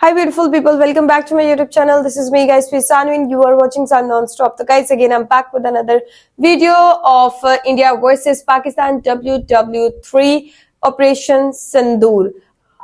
Hi beautiful people, welcome back to my YouTube channel. This is me guys, Sanu, and you are watching Sun Non-Stop. So guys, again I'm back with another video of India versus Pakistan WW3 operation Sindoor.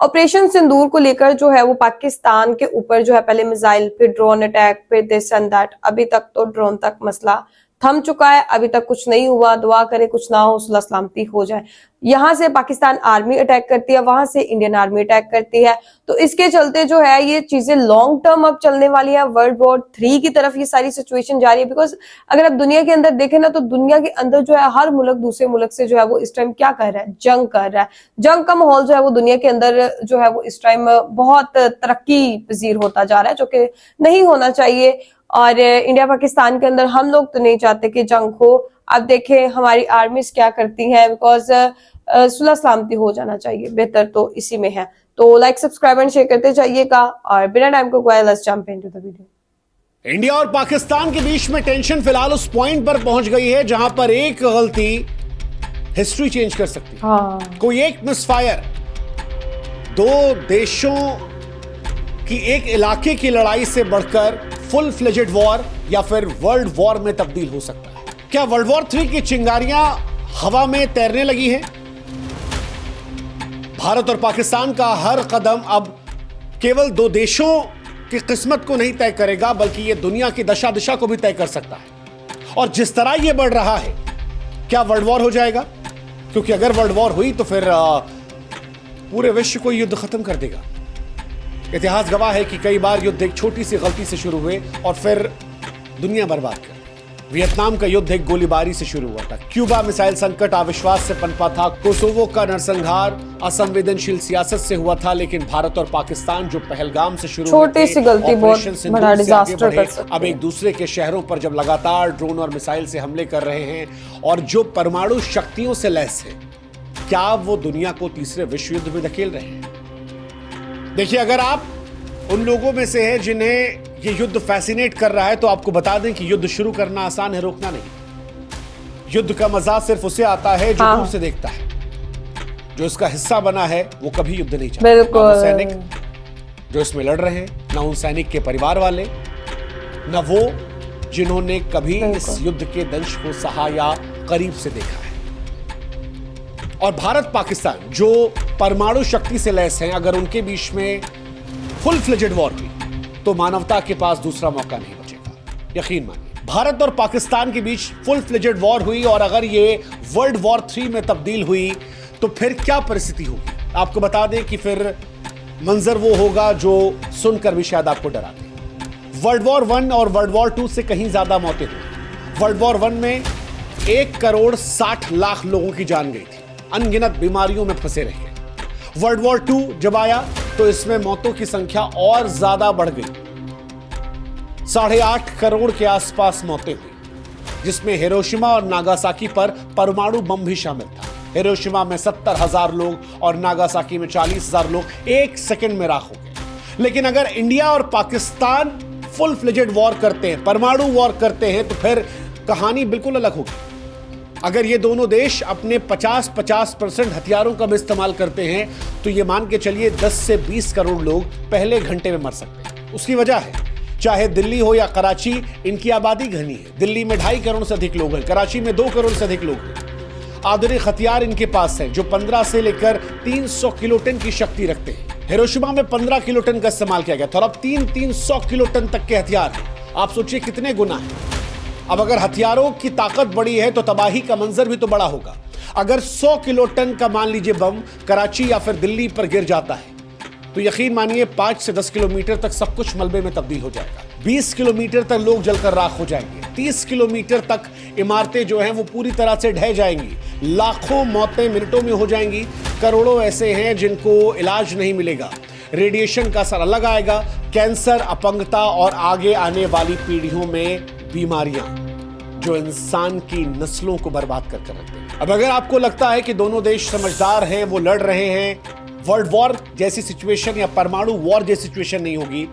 Operation Sindoor को लेकर जो है वो पाकिस्तान के ऊपर जो है पहले मिसाइल, फिर ड्रोन अटैक, फिर दिस एंड दैट। अभी तक तो ड्रोन तक मसला थम चुका है, अभी तक कुछ नहीं हुआ। दुआ करे कुछ ना हो, सुलह सलामती हो जाए। यहाँ से पाकिस्तान आर्मी अटैक करती है, वहां से इंडियन आर्मी अटैक करती है। तो इसके चलते जो है ये चीजें लॉन्ग टर्म अब चलने वाली है। वर्ल्ड वॉर 3 की तरफ ये सारी सिचुएशन जा रही है। बिकॉज अगर आप दुनिया के अंदर देखें ना, तो दुनिया के अंदर जो है हर मुल्क दूसरे मुल्क से जो है वो इस टाइम क्या कर रहा है, जंग कर रहा है। जंग का माहौल जो है वो दुनिया के अंदर जो है वो इस टाइम बहुत तरक्की पजीर होता जा रहा है, जो कि नहीं होना चाहिए। और इंडिया पाकिस्तान के अंदर हम लोग तो नहीं चाहते कि जंग हो। अब देखें हमारी आर्मीज क्या करती हैं, बिकॉज सुलह सलामती हो जाना चाहिए, बेहतर तो इसी में है। तो लाइक, सब्सक्राइब एंड शेयर करते जाइएगा और बिना टाइम को गवाए let's jump into the video. India और पाकिस्तान के बीच में टेंशन फिलहाल उस पॉइंट पर पहुंच गई है जहां पर एक गलती हिस्ट्री चेंज कर सकती है। हाँ। कोई एक मिसफायर दो देशों की एक इलाके की लड़ाई से बढ़कर फुल फ्लेजेड वॉर या फिर वर्ल्ड वॉर में तब्दील हो सकता है। क्या वर्ल्ड वॉर 3 की चिंगारियां हवा में तैरने लगी हैं? भारत और पाकिस्तान का हर कदम अब केवल दो देशों की किस्मत को नहीं तय करेगा, बल्कि यह दुनिया की दशा दिशा को भी तय कर सकता है। और जिस तरह यह बढ़ रहा है, क्या वर्ल्ड वॉर हो जाएगा? क्योंकि अगर वर्ल्ड वॉर हुई तो फिर पूरे विश्व को युद्ध खत्म कर देगा। इतिहास गवाह है कि कई बार युद्ध एक छोटी सी गलती से शुरू हुए और फिर दुनिया बर्बाद कर दी। वियतनाम का युद्ध एक गोलीबारी से शुरू हुआ था। क्यूबा मिसाइल संकट अविश्वास से पनपा था। कोसोवो का नरसंहार असंवेदनशील सियासत से हुआ था। लेकिन भारत और पाकिस्तान जो पहलगाम से शुरू छोटी सी गलती बहुत बड़ा डिजास्टर कर सकती है। अब एक दूसरे के शहरों पर जब लगातार ड्रोन और मिसाइल से हमले कर रहे हैं और जो परमाणु शक्तियों से लैस है, क्या वो दुनिया को तीसरे विश्व युद्ध में धकेल रहे हैं? देखिए, अगर आप उन लोगों में से हैं जिन्हें ये युद्ध फैसिनेट कर रहा है, तो आपको बता दें कि युद्ध शुरू करना आसान है, रोकना नहीं। युद्ध का मजा सिर्फ उसे आता है जो दूर से देखता है। जो इसका हिस्सा बना है वो कभी युद्ध नहीं चाहता। बिल्कुल। सैनिक जो इसमें लड़ रहे हैं, ना उन सैनिक के परिवार वाले, ना वो जिन्होंने कभी इस युद्ध के दंश को सहा या करीब से देखा है। और भारत पाकिस्तान जो परमाणु शक्ति से लैस हैं, अगर उनके बीच में फुल फ्लेजेड वॉर हुई तो मानवता के पास दूसरा मौका नहीं बचेगा। यकीन मानिए, भारत और पाकिस्तान के बीच फुल फ्लेजेड वॉर हुई और अगर ये वर्ल्ड वॉर 3 में तब्दील हुई तो फिर क्या परिस्थिति होगी? आपको बता दें कि फिर मंजर वो होगा जो सुनकर भी शायद आपको डरा दे। वर्ल्ड वॉर 1 और वर्ल्ड वॉर 2 से कहीं ज्यादा मौतें हुई। वर्ल्ड वॉर 1 में 1,60,00,000 लोगों की जान गई थी, अनगिनत बीमारियों में फंसे रहे। वर्ल्ड वॉर 2 जब आया तो इसमें मौतों की संख्या और ज्यादा बढ़ गई। 8.5 करोड़ के आसपास मौतें हुई, जिसमें हिरोशिमा और नागासाकी पर परमाणु बम भी शामिल था। हिरोशिमा में 70,000 लोग और नागासाकी में 40,000 लोग एक सेकंड में राख हो गए। लेकिन अगर इंडिया और पाकिस्तान फुल फ्लेजेड वॉर करते हैं, परमाणु वॉर करते हैं, तो फिर कहानी बिल्कुल अलग होगी। अगर ये दोनों देश अपने 50% हथियारों का भी इस्तेमाल करते हैं तो ये मान के चलिए 10 से 20 करोड़ लोग पहले घंटे में मर सकते हैं। उसकी वजह है, चाहे दिल्ली हो या कराची, इनकी आबादी घनी है। दिल्ली में 2.5 करोड़ से अधिक लोग हैं, कराची में 2 करोड़ से अधिक लोग हैं। आधुनिक हथियार इनके पास है जो 15 से लेकर 300 किलोटन की शक्ति रखते हैं। हिरोशिमा में 15 किलोटन का इस्तेमाल किया गया था और अब 300 किलोटन तक के हथियार हैं। आप सोचिए कितने गुना है। अब अगर हथियारों की ताकत बड़ी है तो तबाही का मंजर भी तो बड़ा होगा। अगर 100 किलोटन का मान लीजिए बम कराची या फिर दिल्ली पर गिर जाता है तो यकीन मानिए 5 से 10 किलोमीटर तक सब कुछ मलबे में तब्दील हो जाएगा। 20 किलोमीटर तक लोग जलकर राख हो जाएंगे। 30 किलोमीटर तक इमारतें जो हैं वो पूरी तरह से ढह जाएंगी। लाखों मौतें मिनटों में हो जाएंगी। करोड़ों ऐसे हैं जिनको इलाज नहीं मिलेगा। रेडिएशन का असर अलग आएगा। कैंसर, अपंगता और आगे आने वाली पीढ़ियों में बीमारियां जो इंसान की नस्लों को बर्बाद कर रख देंगी। अब अगर आपको लगता है कि दोनों देश समझदार हैं, वो लड़ रहे हैं, वर्ल्ड वॉर जैसी सिचुएशन या परमाणु वॉर जैसी सिचुएशन नहीं होगी,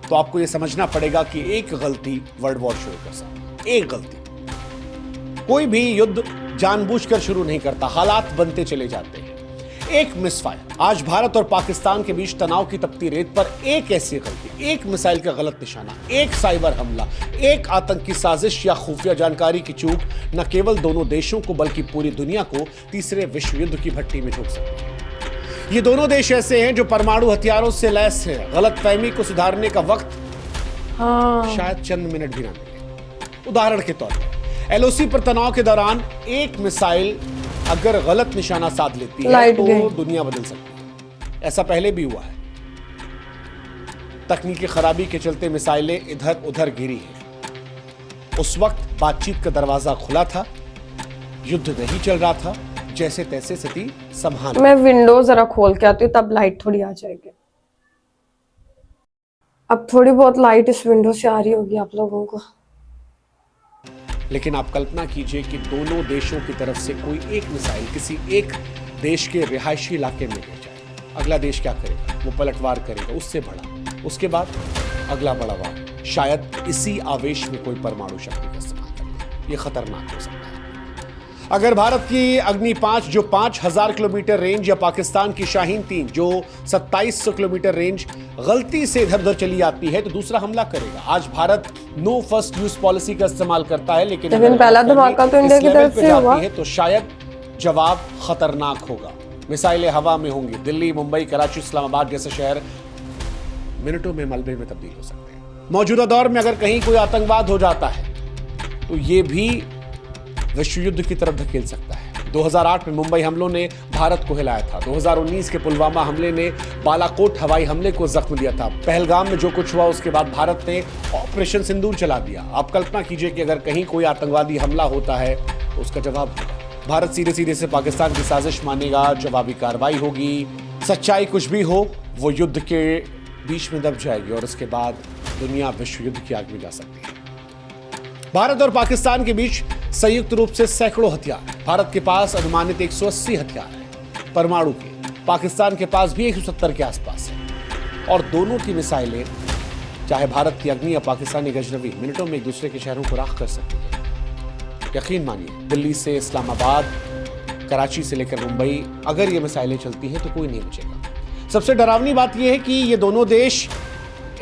तो आपको यह समझना पड़ेगा कि एक गलती वर्ल्ड वॉर शुरू कर सकती है। एक गलती। कोई भी युद्ध जानबूझकर शुरू नहीं करता, हालात बनते चले जाते हैं। एक मिस फायर। आज भारत और पाकिस्तान के बीच तनाव की तपती रेत पर एक ऐसी गलती, एक मिसाइल का गलत निशाना, एक साइबर हमला, एक आतंकी साजिश या खुफिया जानकारी की चूक न केवल दोनों देशों को बल्कि पूरी दुनिया को तीसरे विश्व युद्ध की भट्टी में झोंक सकती है। ये दोनों देश ऐसे हैं जो परमाणु हथियारों से लैस हैं। गलतफहमी को सुधारने का वक्त शायद चंद मिनट भी ना मिले। उदाहरण के तौर पर एलओसी पर तनाव के दौरान एक मिसाइल अगर गलत निशाना साध लेती है तो दुनिया बदल सकती है। ऐसा पहले भी हुआ है। तकनीकी खराबी के चलते मिसाइलें इधर उधर गिरी हैं। उस वक्त बातचीत का दरवाजा खुला था, युद्ध नहीं चल रहा था, जैसे तैसे स्थिति संभाल। मैं विंडो जरा खोल के आती हूँ, तब लाइट थोड़ी आ जाएगी। अब थोड़ी बहुत लाइट इस विंडो से आ रही होगी आप लोगों को। लेकिन आप कल्पना कीजिए कि दोनों देशों की तरफ से कोई एक मिसाइल किसी एक देश के रिहायशी इलाके में गिर जाए, अगला देश क्या करेगा? वो पलटवार करेगा, उससे बड़ा, उसके बाद अगला बड़ा वार। शायद इसी आवेश में कोई परमाणु शक्ति का इस्तेमाल करे। ये खतरनाक हो सकता है। अगर भारत की अग्नि 5 जो 5000 किलोमीटर रेंज या पाकिस्तान की शाहीन 3 जो 2700 किलोमीटर रेंज गलती से इधर उधर चली आती है तो दूसरा हमला करेगा। आज Bharat no first use policy का इस्तेमाल करता है, लेकिन पहला धमाका तो इंडिया की तरफ से हुआ है तो शायद जवाब खतरनाक होगा। मिसाइलें हवा में होंगी। दिल्ली, मुंबई, कराची, इस्लामाबाद जैसे शहर मिनटों में मलबे में तब्दील हो सकते हैं। मौजूदा दौर में अगर कहीं कोई आतंकवाद हो जाता है तो ये भी विश्व युद्ध की तरफ धकेल सकता है। 2008 में मुंबई हमलों ने भारत को हिलाया था। 2019 के पुलवामा हमले ने बालाकोट हवाई हमले को जख्म दिया था। पहलगाम में जो कुछ हुआ उसके बाद भारत ने ऑपरेशन सिंदूर चला दिया। आप कल्पना कीजिए कि अगर कहीं कोई आतंकवादी हमला होता है तो उसका जवाब होगा। भारत सीधे सीधे से पाकिस्तान की साजिश मानेगा, जवाबी कार्रवाई होगी। सच्चाई कुछ भी हो, वो युद्ध के बीच में दब जाएगी और उसके बाद दुनिया विश्व युद्ध की आग में जा सकती है। भारत और पाकिस्तान के बीच संयुक्त रूप से सैकड़ों हथियार हैं। भारत के पास अनुमानित 180 हथियार हैं परमाणु के। पाकिस्तान के पास भी 170 के आसपास है। और दोनों की मिसाइलें, चाहे भारत की अग्नि या पाकिस्तानी गजनवी, मिनटों में एक दूसरे के शहरों को राख कर सकती है। यकीन मानिए, दिल्ली से इस्लामाबाद, कराची से लेकर मुंबई, अगर ये मिसाइलें चलती हैं तो कोई नहीं बचेगा। सबसे डरावनी बात यह है कि ये दोनों देश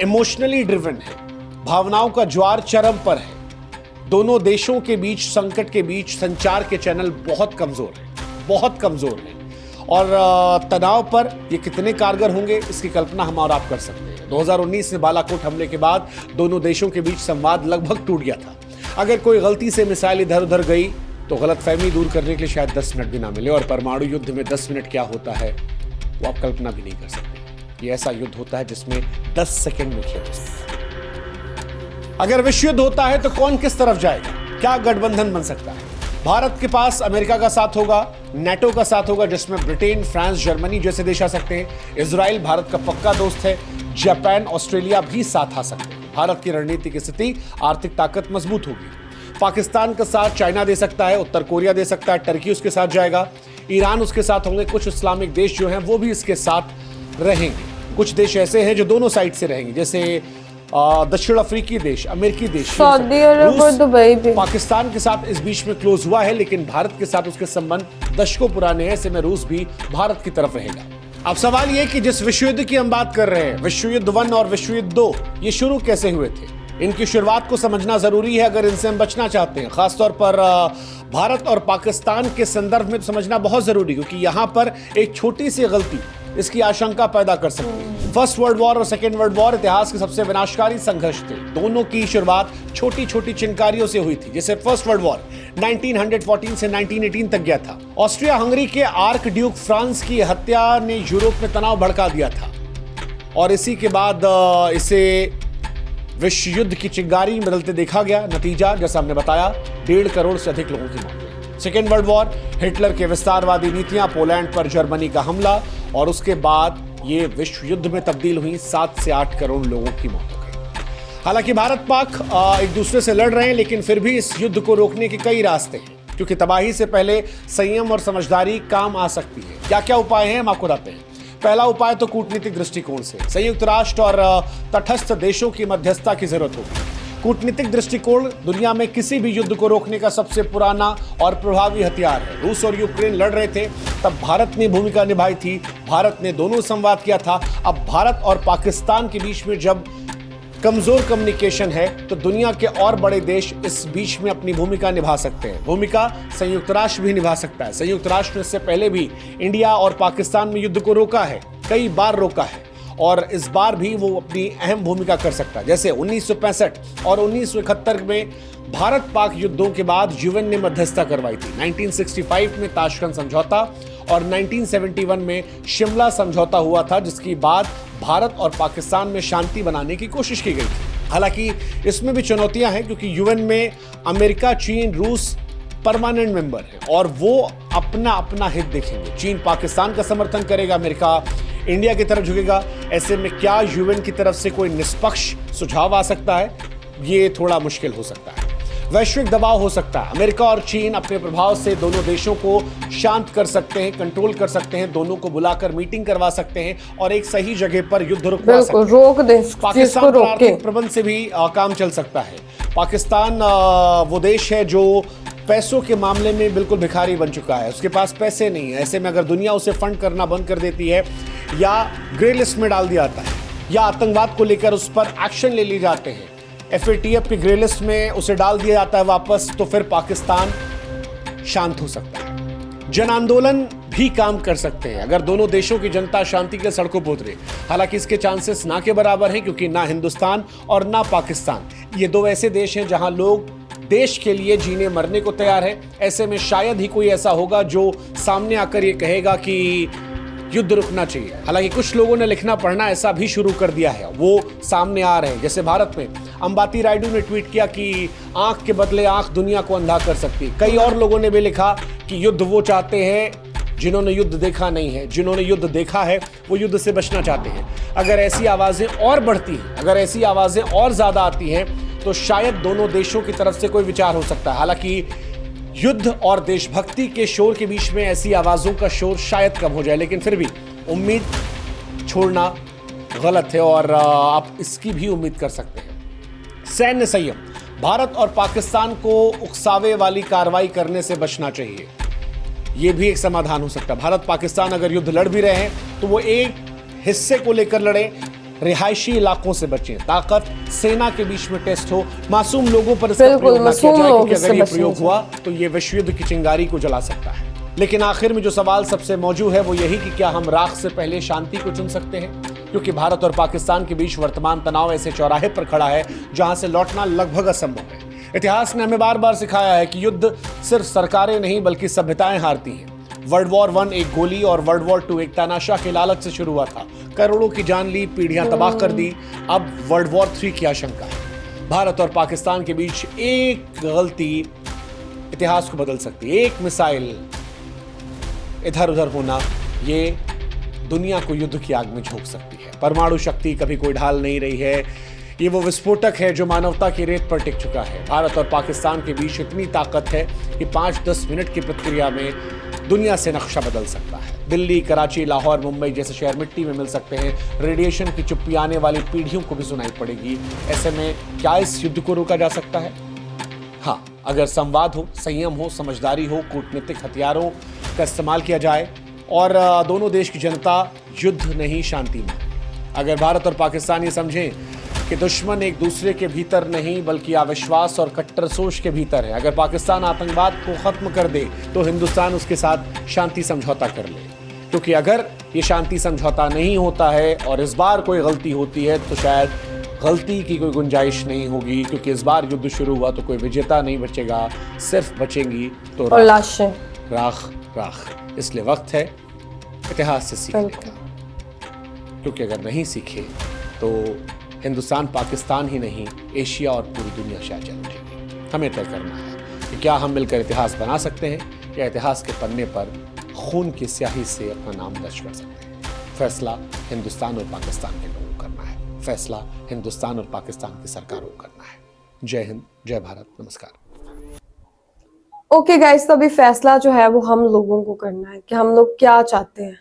इमोशनली ड्रिवन है। भावनाओं का ज्वार चरम पर है। दोनों देशों के बीच, संकट के बीच संचार के चैनल बहुत कमजोर हैं और तनाव पर ये कितने कारगर होंगे इसकी कल्पना हम और आप कर सकते हैं। 2019 में बालाकोट हमले के बाद दोनों देशों के बीच संवाद लगभग टूट गया था। अगर कोई गलती से मिसाइल इधर उधर गई तो गलतफहमी दूर करने के लिए शायद 10 मिनट भी ना मिले। और परमाणु युद्ध में 10 मिनट क्या होता है वो आप कल्पना भी नहीं कर सकते। ये ऐसा युद्ध होता है जिसमें 10 सेकंड में खेल सकता है। अगर विश्व युद्ध होता है तो कौन किस तरफ जाएगा? क्या गठबंधन बन सकता है? भारत के पास अमेरिका का साथ होगा, नेटो का साथ होगा जिसमें ब्रिटेन, फ्रांस, जर्मनी जैसे देश आ सकते हैं। इजराइल भारत का पक्का दोस्त है। जापान, ऑस्ट्रेलिया भी साथ आ सकते हैं। भारत की रणनीति की स्थिति, आर्थिक ताकत मजबूत होगी। पाकिस्तान का साथ चाइना दे सकता है, उत्तर कोरिया दे सकता है, टर्की उसके साथ जाएगा, ईरान उसके साथ होंगे। कुछ इस्लामिक देश जो हैं वो भी इसके साथ रहेंगे। कुछ देश ऐसे हैं जो दोनों साइड से रहेंगे, जैसे दक्षिण अफ्रीकी देश, अमेरिकी देश, सऊदी अरब और दुबई भी। पाकिस्तान के साथ इस बीच में क्लोज हुआ है, लेकिन भारत के साथ उसके संबंध दशकों पुराने हैं। ऐसे में रूस भी भारत की तरफ रहेगा। अब सवाल यह कि जिस विश्व युद्ध की हम बात कर रहे हैं, विश्व युद्ध 1 और विश्व युद्ध 2, ये शुरू कैसे हुए थे? इनकी शुरुआत को समझना जरूरी है अगर इनसे हम बचना चाहते हैं। खासतौर पर भारत और पाकिस्तान के संदर्भ में समझना बहुत जरूरी, क्योंकि यहां पर एक छोटी सी गलती इसकी आशंका पैदा कर सकती है। फर्स्ट वर्ल्ड वॉर और सेकेंड वर्ल्ड वॉर इतिहास के सबसे विनाशकारी संघर्ष थे। दोनों की शुरुआत छोटी छोटी चिंकारियों से हुई थी। जैसे फर्स्ट वर्ल्ड वॉर 1914 से 1918 तक गया था। ऑस्ट्रिया हंगरी के आर्क ड्यूक फ्रांस की हत्या ने यूरोप में तनाव भड़का दिया था और इसी के बाद इसे विश्व युद्ध की चिंगारी में बदलते देखा गया। नतीजा जैसा हमने बताया, 1.5 करोड़ से अधिक लोगों की मौत हुई। सेकेंड वर्ल्ड वॉर, हिटलर के विस्तारवादी नीतियां, पोलैंड पर जर्मनी का हमला और उसके बाद ये विश्व युद्ध में तब्दील हुई। 7 से 8 करोड़ लोगों की मौत हो गई। हालांकि भारत पाक एक दूसरे से लड़ रहे हैं, लेकिन फिर भी इस युद्ध को रोकने के कई रास्ते हैं, क्योंकि तबाही से पहले संयम और समझदारी काम आ सकती है। क्या क्या उपाय हैं हम आपको बताते हैं। पहला उपाय तो कूटनीतिक दृष्टिकोण से संयुक्त राष्ट्र और तटस्थ देशों की मध्यस्थता की जरूरत होगी। कूटनीतिक दृष्टिकोण दुनिया में किसी भी युद्ध को रोकने का सबसे पुराना और प्रभावी हथियार है। रूस और यूक्रेन लड़ रहे थे, तब भारत ने भूमिका निभाई थी, भारत ने दोनों संवाद किया था। अब भारत और पाकिस्तान के बीच में जब कमजोर कम्युनिकेशन है तो दुनिया के और बड़े देश इस बीच में अपनी भूमिका निभा सकते हैं। भूमिका संयुक्त राष्ट्र भी निभा सकता है। संयुक्त राष्ट्र ने इससे पहले भी इंडिया और पाकिस्तान में युद्ध को रोका है, कई बार रोका है, और इस बार भी वो अपनी अहम भूमिका कर सकता है। जैसे 1965 और 1971 में भारत पाक युद्धों के बाद यूएन ने मध्यस्थता करवाई थी। 1965 में ताशकंद समझौता और 1971 में शिमला समझौता हुआ था, जिसके बाद भारत और पाकिस्तान में शांति बनाने की कोशिश की गई थी। हालांकि इसमें भी चुनौतियां हैं, क्योंकि यूएन में अमेरिका, चीन, रूस परमानेंट मेंबर है और वो अपना अपना हित देखेंगे। चीन पाकिस्तान का समर्थन करेगा, अमेरिका इंडिया की तरफ झुकेगा। ऐसे में क्या यूएन की तरफ से कोई निष्पक्ष सुझाव आ सकता है? ये थोड़ा मुश्किल हो सकता है। वैश्विक दबाव हो सकता है। अमेरिका और चीन अपने प्रभाव से दोनों देशों को शांत कर सकते हैं, कंट्रोल कर सकते हैं, दोनों को बुलाकर मीटिंग करवा सकते हैं और एक सही जगह पर युद्ध रुकवा सकते हैं। रोक दे, पाकिस्तान का आर्थिक प्रबंध से भी काम चल सकता है। पाकिस्तान वो देश है जो पैसों के मामले में बिल्कुल भिखारी बन चुका है, उसके पास पैसे नहीं है। ऐसे में अगर दुनिया उसे फंड करना बंद कर देती है या ग्रे लिस्ट में डाल दिया जाता है या आतंकवाद को लेकर उस पर एक्शन ले लिए जाते हैं, FATF की ग्रे लिस्ट में उसे डाल दिया जाता है वापस, तो फिर पाकिस्तान शांत हो सकता है। जन आंदोलन भी काम कर सकते हैं अगर दोनों देशों की जनता शांति के सड़कों पर उतरे। हालांकि इसके चांसेस ना के बराबर हैं, क्योंकि ना हिंदुस्तान और ना पाकिस्तान, ये दो ऐसे देश हैं जहां लोग देश के लिए जीने मरने को तैयार है। ऐसे में शायद ही कोई ऐसा होगा जो सामने आकर ये कहेगा कि युद्ध रुकना चाहिए। हालांकि कुछ लोगों ने लिखना पढ़ना ऐसा भी शुरू कर दिया है, वो सामने आ रहे हैं। जैसे भारत में अंबाती रायडू ने ट्वीट किया कि आंख के बदले आंख दुनिया को अंधा कर सकती। कई और लोगों ने भी लिखा कि युद्ध वो चाहते हैं जिन्होंने युद्ध देखा नहीं है, जिन्होंने युद्ध देखा है वो युद्ध से बचना चाहते हैं। अगर ऐसी आवाजें और बढ़ती हैं, अगर ऐसी आवाजें और ज्यादा आती हैं, तो शायद दोनों देशों की तरफ से कोई विचार हो सकता है। हालांकि युद्ध और देशभक्ति के शोर के बीच में ऐसी आवाजों का शोर शायद कम हो जाए, लेकिन फिर भी उम्मीद छोड़ना गलत है और आप इसकी भी उम्मीद कर सकते हैं। सैन्य संयम, भारत और पाकिस्तान को उकसावे वाली कार्रवाई करने से बचना चाहिए, यह भी एक समाधान हो सकता है। भारत पाकिस्तान अगर युद्ध लड़ भी रहे हैं तो वो एक हिस्से को लेकर लड़े, रिहायशी इलाकों से बचें, ताकत सेना के बीच में टेस्ट हो, मासूम लोगों पर इसका प्रयोग ना किया जाए, क्योंकि अगर ये प्रयोग हुआ तो ये विश्व युद्ध की चिंगारी को जला सकता है। लेकिन आखिर में जो सवाल सबसे मौजूद है वो यही कि क्या हम राख से पहले शांति को चुन सकते हैं? क्योंकि भारत और पाकिस्तान के बीच वर्तमान तनाव ऐसे चौराहे पर खड़ा है जहां से लौटना लगभग असंभव है। इतिहास ने हमें बार बार सिखाया है कि युद्ध सिर्फ सरकारें नहीं बल्कि सभ्यताएं हारती हैं। वर्ल्ड वॉर 1 एक गोली और वर्ल्ड वॉर 2 एक तानाशाह के लालच से शुरू हुआ था, करोड़ों की जान ली, पीढ़ियां तबाह कर दी। अब वर्ल्ड वॉर 3 की आशंका है। भारत और पाकिस्तान के बीच एक गलती इतिहास को बदल सकती है। एक मिसाइल इधर उधर होना ये दुनिया को युद्ध की आग में झोंक सकती है। परमाणु शक्ति कभी कोई ढाल नहीं रही है, ये वो विस्फोटक है जो मानवता की रेत पर टिक चुका है। भारत और पाकिस्तान के बीच इतनी ताकत है कि 5-10 मिनट की प्रक्रिया में दुनिया से नक्शा बदल सकता है। दिल्ली, कराची, लाहौर, मुंबई जैसे शहर मिट्टी में मिल सकते हैं। रेडिएशन की चुप्पी आने वाली पीढ़ियों को भी सुनाई पड़ेगी। ऐसे में क्या इस युद्ध को रोका जा सकता है? हाँ, अगर संवाद हो, संयम हो, समझदारी हो, कूटनीतिक हथियारों का इस्तेमाल किया जाए और दोनों देश की जनता युद्ध नहीं शांति में। अगर भारत और पाकिस्तान ये समझें कि दुश्मन एक दूसरे के भीतर नहीं बल्कि अविश्वास और कट्टर सोच के भीतर है, अगर पाकिस्तान आतंकवाद को खत्म कर दे तो हिंदुस्तान उसके साथ शांति समझौता कर ले। क्योंकि अगर ये शांति समझौता नहीं होता है और इस बार कोई गलती होती है तो शायद गलती की कोई गुंजाइश नहीं होगी, क्योंकि इस बार युद्ध शुरू हुआ तो कोई विजेता नहीं बचेगा, सिर्फ बचेंगी तो लाशें, राख राख। इसलिए वक्त है इतिहास से सीखने का, क्योंकि अगर नहीं सीखे तो हिंदुस्तान पाकिस्तान ही नहीं एशिया और पूरी दुनिया शायद जल उठेगी। हमें तय करना है कि क्या हम मिलकर इतिहास बना सकते हैं या इतिहास के पन्ने पर खून की स्याही से अपना नाम दर्ज कर सकते हैं। फैसला हिंदुस्तान और पाकिस्तान के लोगों को करना है, फैसला हिंदुस्तान और पाकिस्तान की सरकारों को करना है। जय हिंद, जय भारत, नमस्कार। ओके गाइस, तो अभी फैसला जो है वो हम लोगों को करना है कि हम लोग क्या चाहते हैं।